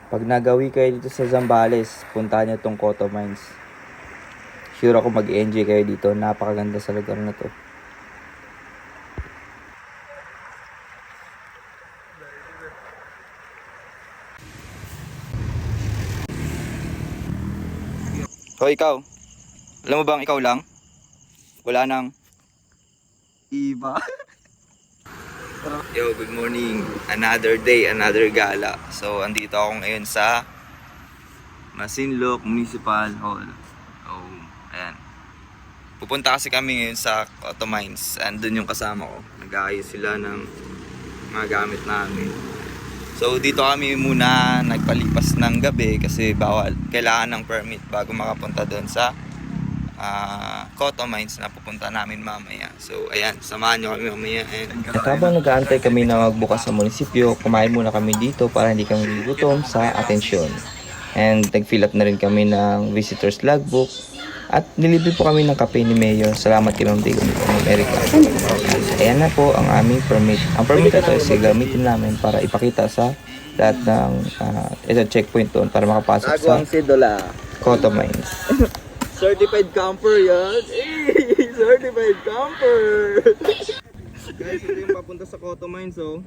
Pag nagawi kayo dito sa Zambales, puntahan nyo tong Coto Mines. Sure ako mag-enjoy kayo dito. Napakaganda sa lugar na to. O ikaw, alam mo bang ikaw lang? Wala nang iba. Yo, good morning. Another day, another gala. So, andito ako ngayon sa Masinloc Municipal Hall. Oh, ayan. Pupunta kasi kami ngayon sa Coto Mines. Andun yung kasama ko. Nag-aayos sila ng mga gamit namin. So, dito kami muna nagpalipas ng gabi kasi bawal. Kailangan ng permit bago makapunta doon sa Coto Mines na pupunta namin mamaya. So ayan, samahan nyo kami mamaya. At habang nag-aantay kami na magbukas sa munisipyo, kumain muna kami dito para hindi kami gutom sa atensyon. And nag-fill up na rin kami ng visitors logbook. At nilibre po kami ng kape ni Mayor. Salamat kay Ma'am Digo ng America. Ayan na po ang aming permit. Ang permit na ito is gamitin namin para ipakita sa lahat ng checkpoint doon para makapasok sa Coto Mines. Certified camper yan. Hey, certified camper. Guys, ito yung papunta sa Coto Mines, oh.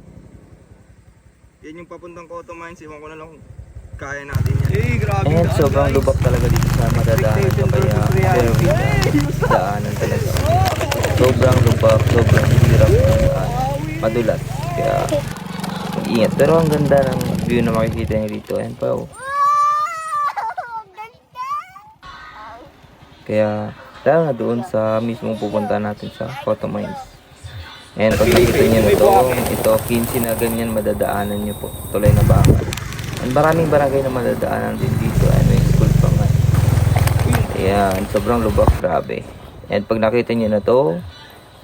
Yan yung papuntang Coto Mines. Iwan ko na lang kung kaya natin yan. Hey, grabe. And sobrang lubak talaga dito sa madadaanan ko. Kaya daanan talaga. Sobrang lubak, sobrang hirap ng daan. Madulas. Kaya mag-ingat. Pero ang ganda ng view na makikita nyo dito. Ayan pa, oh. Kaya dahil na doon sa mismong pupunta natin sa Coto Mines. And pag nakita nyo na ito 15 na ganyan madadaanan nyo po. Tulay na bakal. And maraming barangay na madadaanan din dito. May school pa nga. Ayan, sobrang lubak, grabe. And pag nakita nyo na to,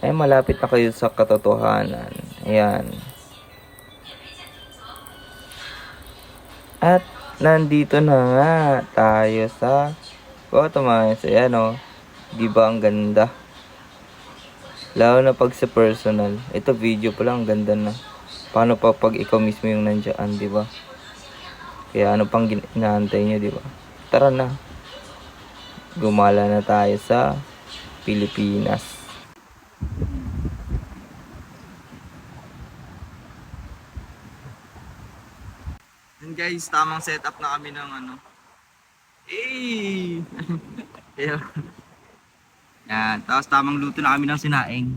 ay malapit na kayo sa katotohanan. Ayan. At nandito na nga tayo sa Coto Mines. Ayan, oh. Di ba ang ganda? Lalo na pag sa personal. Ito video pa lang, ang ganda na. Paano pa pag ikaw mismo yung nandiyan, di ba? Kaya ano pang inaantay nyo, di ba? Tara na. Gumala na tayo sa Pilipinas. And guys, tamang setup na kami ng ano. Ayan. Yan, tapos tamang luto na kami ng sinaing.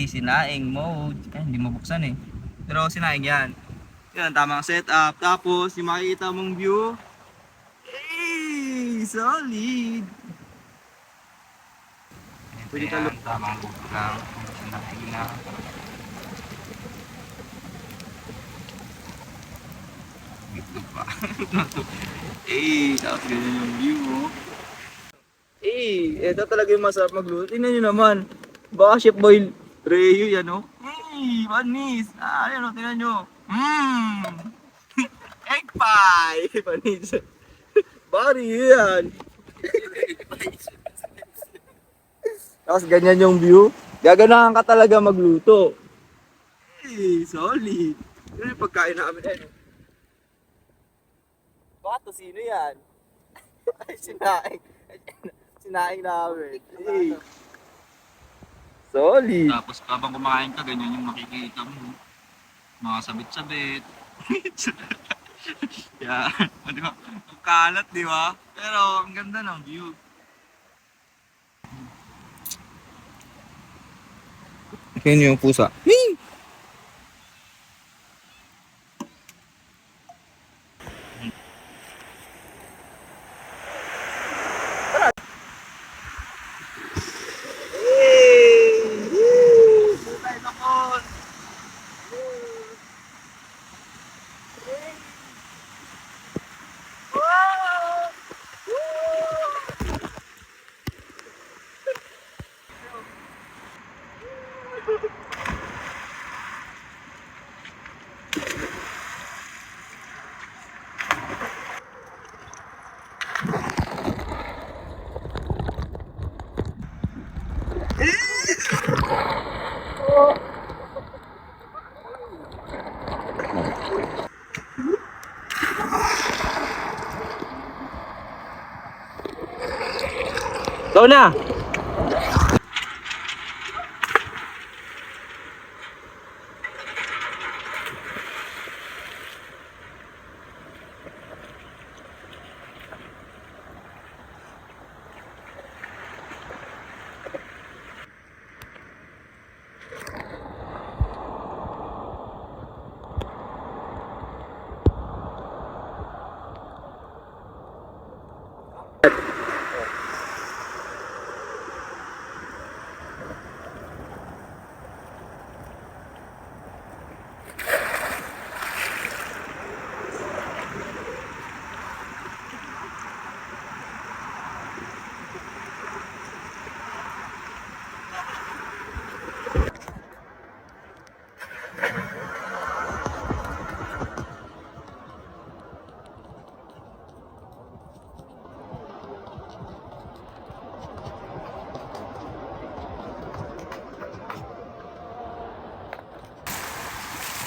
Sinaing mode. Hindi mabuksan eh. Pero sinaing yan. Yan, tamang setup. Tapos, yung makikita mong view. Solid. Pwede ka luto. Tamang luto lang. Sinaing na. Ito pa. Tapos ganyan yung view, oh. Ito talaga yung masarap magluto. Tingnan nyo naman. Baka Chef Boy Reo yan, oh. Panis. Ayan, oh, tingnan nyo. Egg pie. Panis. Bari yan. Tapos ganyan yung view. Gaganahan ka talaga magluto. Solid. Yun yung pagkain namin, eh. Baka to sino yan? Ay, sinaing. Sinaing namin. Solid. Tapos habang kumakain ka, ganyan yung makikita mo. Mga sabit-sabit. Yan. Di ba? Ang kalat, di ba? Pero ang ganda ng view. Yan yung pusa. na!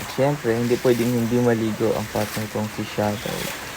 At syempre, hindi pwedeng hindi maligo ang partner kong si Shadow.